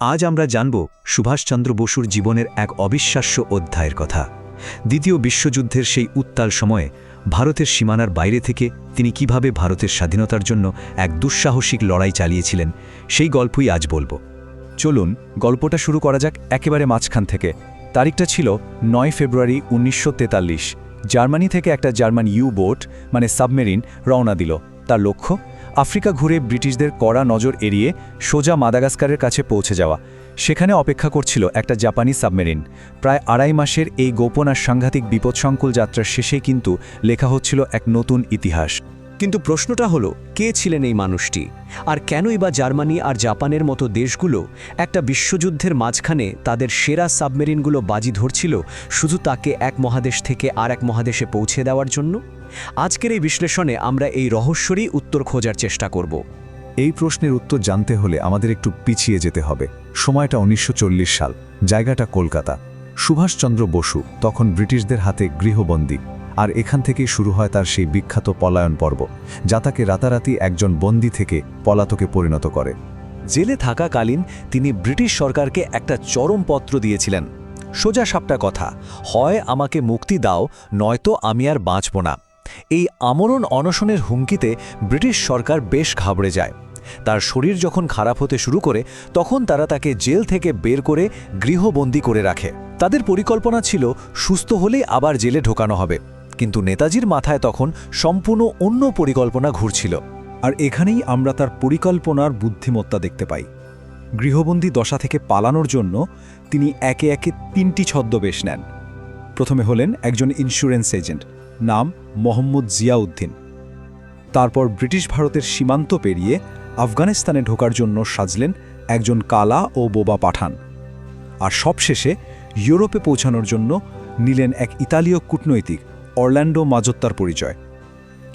আজ আমরা জানব সুভাষচন্দ্র বসুর জীবনের এক অবিশ্বাস্য অধ্যায়ের কথা। দ্বিতীয় বিশ্বযুদ্ধের সেই উত্তাল সময়ে ভারতের সীমানার বাইরে থেকে তিনি কিভাবে ভারতের স্বাধীনতার জন্য এক দুঃসাহসিক লড়াই চালিয়েছিলেন, সেই গল্পই আজ বলবো। চলুন গল্পটা শুরু করা যাক একেবারে মাঝখান থেকে। তারিখটা ছিল ৯ ফেব্রুয়ারি ১৯৪৩। জার্মানি থেকে একটা জার্মান বোট মানে সাবমেরিন রওনা দিল। তার লক্ষ্য আফ্রিকা ঘুরে ব্রিটিশদের কড়া নজর এড়িয়ে সোজা মাদাগাস্কারের কাছে পৌঁছে যাওয়া। সেখানে অপেক্ষা করছিল একটা জাপানি সাবমেরিন। প্রায় ২.৫ মাসের এই গোপন আর সাংঘাতিক বিপদসংকুল যাত্রার শেষে কিন্তু লেখা হচ্ছিল এক নতুন ইতিহাস। কিন্তু প্রশ্নটা হলো, কে ছিলেন এই মানুষটি, আর কেনই বা জার্মানি আর জাপানের মতো দেশগুলো একটা বিশ্বযুদ্ধের মাঝখানে তাদের সেরা সাবমেরিনগুলো বাজি ধরছিল শুধু তাকে এক মহাদেশ থেকে আর এক মহাদেশে পৌঁছে দেওয়ার জন্য? আজকের এই বিশ্লেষণে আমরা এই রহস্যেরই উত্তর খোঁজার চেষ্টা করব। এই প্রশ্নের উত্তর জানতে হলে আমাদের একটু পিছিয়ে যেতে হবে। সময়টা ১৯৪০ সাল, জায়গাটা কলকাতা। সুভাষচন্দ্র বসু তখন ব্রিটিশদের হাতে গৃহবন্দী, আর এখান থেকেই শুরু হয় তার সেই বিখ্যাত পলায়ন পর্ব, যা তাকে রাতারাতি একজন বন্দী থেকে পলাতকে পরিণত করে। জেলে থাকাকালীন তিনি ব্রিটিশ সরকারকে একটা চরম পত্র দিয়েছিলেন। সোজা সাপটা কথা, হয় আমাকে মুক্তি দাও, নয়তো আমি আর বাঁচব না। এই আমরণ অনশনের হুমকিতে ব্রিটিশ সরকার বেশ ঘাবড়ে যায়। তার শরীর যখন খারাপ হতে শুরু করে তখন তারা তাকে জেল থেকে বের করে গৃহবন্দী করে রাখে। তাদের পরিকল্পনা ছিল সুস্থ হলেই আবার জেলে ঢোকানো হবে, কিন্তু নেতাজির মাথায় তখন সম্পূর্ণ অন্য পরিকল্পনা ঘুরছিল। আর এখানেই আমরা তার পরিকল্পনার বুদ্ধিমত্তা দেখতে পাই। গৃহবন্দী দশা থেকে পালানোর জন্য তিনি একে একে ৩টি ছদ্মবেশ নেন। প্রথমে হলেন একজন ইন্স্যুরেন্স এজেন্ট, নাম মোহাম্মদ জিয়াউদ্দিন। তারপর ব্রিটিশ ভারতের সীমান্ত পেরিয়ে আফগানিস্তানে ঢোকার জন্য সাজলেন একজন কালা ও বোবা পাঠান। আর সবশেষে ইউরোপে পৌঁছানোর জন্য নিলেন এক ইতালীয় কূটনৈতিক অরল্যান্ডো মাজোত্তার পরিচয়।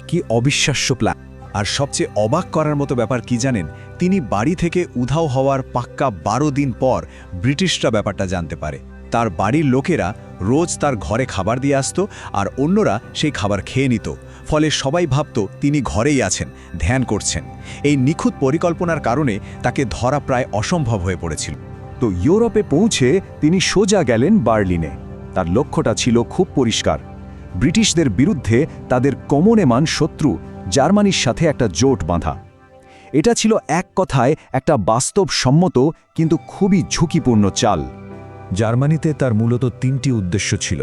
কি অবিশ্বাস্য প্ল্যান! আর সবচেয়ে অবাক করার মতো ব্যাপার কি জানেন? তিনি বাড়ি থেকে উধাও হওয়ার পাক্কা ১২ দিন পর ব্রিটিশরা ব্যাপারটা জানতে পারে। তার বাড়ির লোকেরা রোজ তার ঘরে খাবার দিয়ে আসত, আর অন্যরা সেই খাবার খেয়ে নিত। ফলে সবাই ভাবত তিনি ঘরেই আছেন, ধ্যান করছেন। এই নিখুঁত পরিকল্পনার কারণে তাকে ধরা প্রায় অসম্ভব হয়ে পড়েছিল। তো ইউরোপে পৌঁছে তিনি সোজা গেলেন বার্লিনে। তার লক্ষ্যটা ছিল খুব পরিষ্কার, ব্রিটিশদের বিরুদ্ধে তাদের কমনেমান শত্রু জার্মানির সাথে একটা জোট বাঁধা। এটা ছিল এক কথায় একটা বাস্তবসম্মত কিন্তু খুবই ঝুঁকিপূর্ণ চাল। জার্মানিতে তার মূলত ৩টি উদ্দেশ্য ছিল।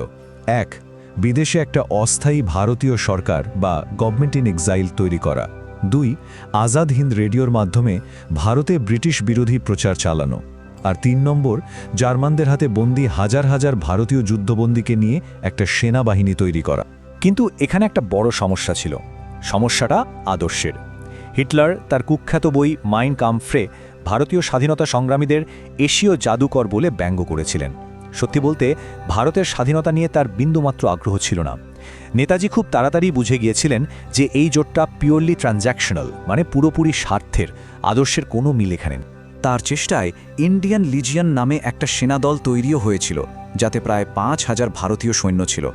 ১. বিদেশে একটা অস্থায়ী ভারতীয় সরকার বা গভর্নমেন্ট ইন এক্সাইল তৈরি করা। ২. আজাদ হিন্দ রেডিওর মাধ্যমে ভারতে ব্রিটিশ বিরোধী প্রচার চালানো। আর ৩ নম্বর, জার্মানদের হাতে বন্দী হাজার হাজার ভারতীয় যুদ্ধবন্দীকে নিয়ে একটা সেনাবাহিনী তৈরি করা। কিন্তু এখানে একটা বড় সমস্যা ছিল। সমস্যাটা আদর্শের। হিটলার তার কুখ্যাত বই মাইন কাম্ফে ভারতীয় স্বাধীনতা সংগ্রামীদের এশীয় জাদুকর বলে ব্যঙ্গ করেছিলেন। সত্যি বলতে ভারতের স্বাধীনতা নিয়ে তার বিন্দুমাত্র আগ্রহ ছিল না। নেতাজি খুব তাড়াতাড়ি বুঝে গিয়েছিলেন যে এই জোটটা পিওরলি ট্রানজ্যাকশনাল, মানে পুরোপুরি স্বার্থের, আদর্শের কোনো মিল এখানে নেই। তার চেষ্টায় ইন্ডিয়ান লিজিয়ন নামে একটা সেনাদল তৈরিও হয়েছিল, যাতে প্রায় ৫,০০০ ভারতীয় সৈন্য ছিল।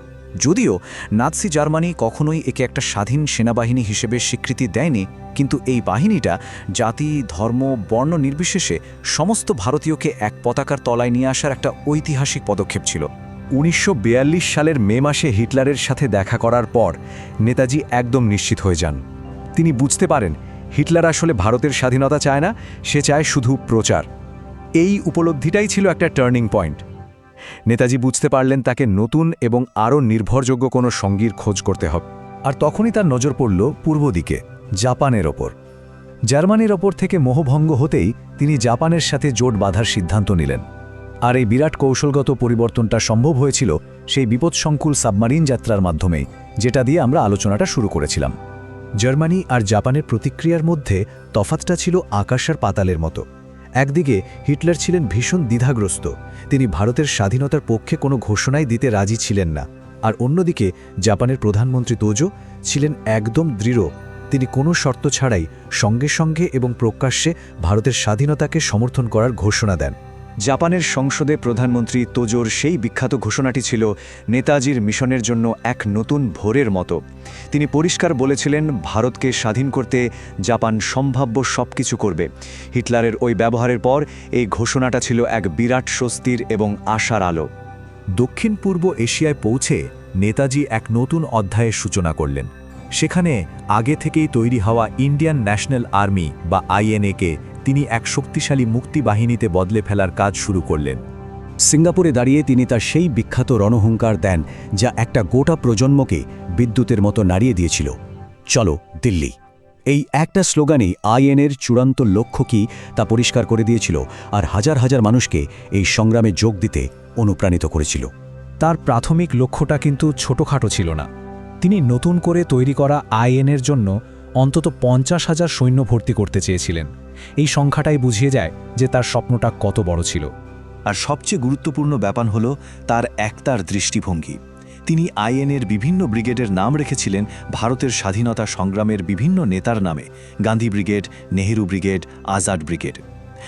যদিও নাৎসি জার্মানি কখনোই একে একটা স্বাধীন সেনাবাহিনী হিসেবে স্বীকৃতি দেয়নি, কিন্তু এই বাহিনীটা জাতি, ধর্ম, বর্ণ নির্বিশেষে সমস্ত ভারতীয়কে এক পতাকার তলায় নিয়ে আসার একটা ঐতিহাসিক পদক্ষেপ ছিল। ১৯৪২ সালের মে মাসে হিটলারের সাথে দেখা করার পর নেতাজি একদম নিশ্চিত হয়ে যান। তিনি বুঝতে পারেন হিটলার আসলে ভারতের স্বাধীনতা চায় না, সে চায় শুধু প্রচার। এই উপলব্ধিটাই ছিল একটা টার্নিং পয়েন্ট। নেতাজি বুঝতে পারলেন তাকে নতুন এবং আরও নির্ভরযোগ্য কোনো সঙ্গীর খোঁজ করতে হবে। আর তখনই তার নজর পড়ল পূর্ব দিকে, জাপানের ওপর। জার্মানির ওপর থেকে মোহভঙ্গ হতেই তিনি জাপানের সাথে জোট বাঁধার সিদ্ধান্ত নিলেন। আর এই বিরাট কৌশলগত পরিবর্তনটা সম্ভব হয়েছিল সেই বিপদসংকুল সাবমারিন যাত্রার মাধ্যমেই, যেটা দিয়ে আমরা আলোচনাটা শুরু করেছিলাম। জার্মানি আর জাপানের প্রতিক্রিয়ার মধ্যে তফাৎটা ছিল আকাশ আর পাতালের মতো। একদিকে হিটলার ছিলেন ভীষণ দ্বিধাগ্রস্ত, তিনি ভারতের স্বাধীনতার পক্ষে কোনো ঘোষণাই দিতে রাজি ছিলেন না। আর অন্যদিকে জাপানের প্রধানমন্ত্রী তোজো ছিলেন একদম দৃঢ়, তিনি কোনো শর্ত ছাড়াই সঙ্গে সঙ্গে এবং প্রকাশ্যে ভারতের স্বাধীনতাকে সমর্থন করার ঘোষণা দেন। জাপানের সংসদে প্রধানমন্ত্রী তোজোর সেই বিখ্যাত ঘোষণাটি ছিল নেতাজির মিশনের জন্য এক নতুন ভোরের মতো। তিনি পরিষ্কার বলেছিলেন ভারতকে স্বাধীন করতে জাপান সম্ভাব্য সবকিছু করবে। হিটলারের ওই ব্যবহারের পর এই ঘোষণাটা ছিল এক বিরাট স্বস্তির এবং আশার আলো। দক্ষিণ পূর্ব এশিয়ায় পৌঁছে নেতাজি এক নতুন অধ্যায়ের সূচনা করলেন। সেখানে আগে থেকেই তৈরি হওয়া ইন্ডিয়ান ন্যাশনাল আর্মি বা আইএনএকে তিনি এক শক্তিশালী মুক্তি বাহিনীতে বদলে ফেলার কাজ শুরু করলেন। সিঙ্গাপুরে দাঁড়িয়ে তিনি তার সেই বিখ্যাত রণহুঙ্কার দেন যা একটা গোটা প্রজন্মকে বিদ্যুতের মতো নাড়িয়ে দিয়েছিল, চলো দিল্লি। এই একটা স্লোগানই আইএনএর চূড়ান্ত লক্ষ্য কী তা পরিষ্কার করে দিয়েছিল আর হাজার হাজার মানুষকে এই সংগ্রামে যোগ দিতে অনুপ্রাণিত করেছিল। তার প্রাথমিক লক্ষ্যটা কিন্তু ছোটখাটো ছিল না। তিনি নতুন করে তৈরি করা আইএনএর জন্য অন্তত 50,000 সৈন্য ভর্তি করতে চেয়েছিলেন। এই সংখ্যাটাই বুঝিয়ে যায় যে তার স্বপ্নটা কত বড় ছিল। আর সবচেয়ে গুরুত্বপূর্ণ ব্যাপার হল তার একতার দৃষ্টিভঙ্গি। তিনি আইএনএর বিভিন্ন ব্রিগেডের নাম রেখেছিলেন ভারতের স্বাধীনতা সংগ্রামের বিভিন্ন নেতার নামে, Gandhi brigade, Nehru brigade, Azad brigade.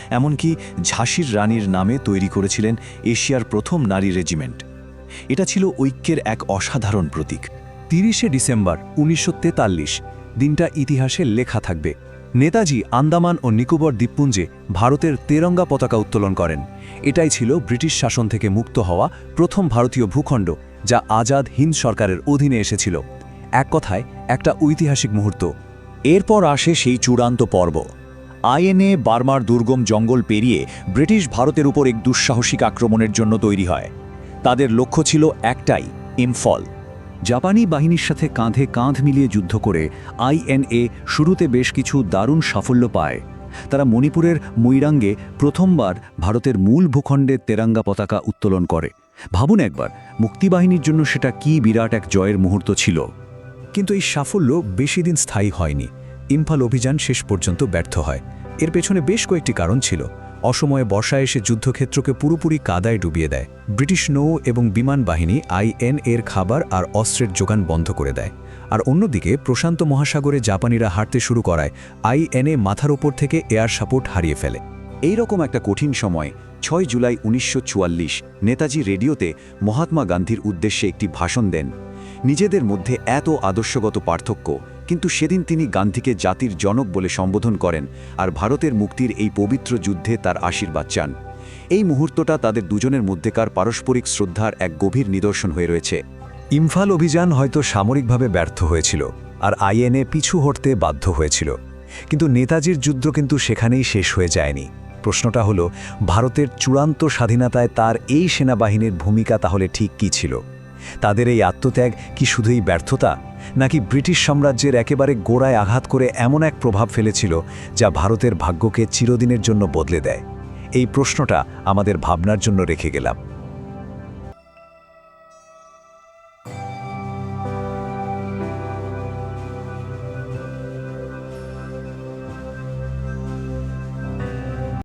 এমনকি ঝাঁসির রানীর নামে তৈরি করেছিলেন এশিয়ার প্রথম নারী রেজিমেন্ট। এটা ছিল ঐক্যের এক অসাধারণ প্রতীক। 30শে ডিসেম্বর 1943 দিনটা ইতিহাসে লেখা থাকবে। নেতাজি আন্দামান ও নিকোবর দ্বীপপুঞ্জে ভারতের তেরঙ্গা পতাকা উত্তোলন করেন। এটাই ছিল ব্রিটিশ শাসন থেকে মুক্ত হওয়া প্রথম ভারতীয় ভূখণ্ড, যা আজাদ হিন্দ সরকারের অধীনে এসেছিল। এক কথায় একটা ঐতিহাসিক মুহূর্ত। এরপর আসে সেই চূড়ান্ত পর্ব। আইএনএ বার্মার দুর্গম জঙ্গল পেরিয়ে ব্রিটিশ ভারতের উপর এক দুঃসাহসিক আক্রমণের জন্য তৈরি হয়। তাদের লক্ষ্য ছিল একটাই, ইম্ফল। জাপানি বাহিনীর সাথে কাঁধে কাঁধ মিলিয়ে যুদ্ধ করে আইএনএ শুরুতে বেশ কিছু দারুণ সাফল্য পায়। তারা মণিপুরের মৈরাঙ্গে প্রথমবার ভারতের মূল ভূখণ্ডে তেরঙ্গা পতাকা উত্তোলন করে। ভাবুন একবার, মুক্তিবাহিনীর জন্য সেটা কি বিরাট এক জয়ের মুহূর্ত ছিল। কিন্তু এই সাফল্য বেশি দিন স্থায়ী হয়নি। ইম্ফল অভিযান শেষ পর্যন্ত ব্যর্থ হয়। এর পেছনে বেশ কয়েকটি কারণ ছিল। অসময়ে বর্ষা এসে যুদ্ধক্ষেত্রকে পুরোপুরি কাদায় ডুবিয়ে দেয়। ব্রিটিশ নৌ এবং বিমান বাহিনী আইএনএর খাবার আর অস্ত্রের যোগান বন্ধ করে দেয়। আর অন্যদিকে প্রশান্ত মহাসাগরে জাপানিরা হাঁটতে শুরু করায় আইএনএ মাথার ওপর থেকে এয়ার সাপোর্ট হারিয়ে ফেলে। এই রকম একটা কঠিন সময় 6 জুলাই 1944 নেতাজি রেডিওতে মহাত্মা গান্ধীর উদ্দেশ্যে একটি ভাষণ দেন। নিজেদের মধ্যে এত আদর্শগত পার্থক্য, কিন্তু সেদিন তিনি গান্ধীকে জাতির জনক বলে সম্বোধন করেন আর ভারতের মুক্তির এই পবিত্র যুদ্ধে তার আশীর্বাদ চান। এই মুহূর্তটা তাদের দুজনের মধ্যেকার পারস্পরিক শ্রদ্ধার এক গভীর নিদর্শন হয়ে রয়েছে। ইম্ফল অভিযান হয়তো সামরিকভাবে ব্যর্থ হয়েছিল আর আইএনএ পিছু হটতে বাধ্য হয়েছিল, কিন্তু নেতাজির যুদ্ধ কিন্তু সেখানেই শেষ হয়ে যায়নি। প্রশ্নটা হলো, ভারতের চূড়ান্ত স্বাধীনতায় তার এই সেনাবাহিনীর ভূমিকা তাহলে ঠিক কী ছিল? তাদের এই আত্মত্যাগ কি শুধুই ব্যর্থতা, নাকি ব্রিটিশ সাম্রাজ্যের একেবারে গোড়ায় আঘাত করে এমন এক প্রভাব ফেলেছিল যা ভারতের ভাগ্যকে চিরদিনের জন্য বদলে দেয়? এই প্রশ্নটা আমাদের ভাবনার জন্য রেখে গেলাম।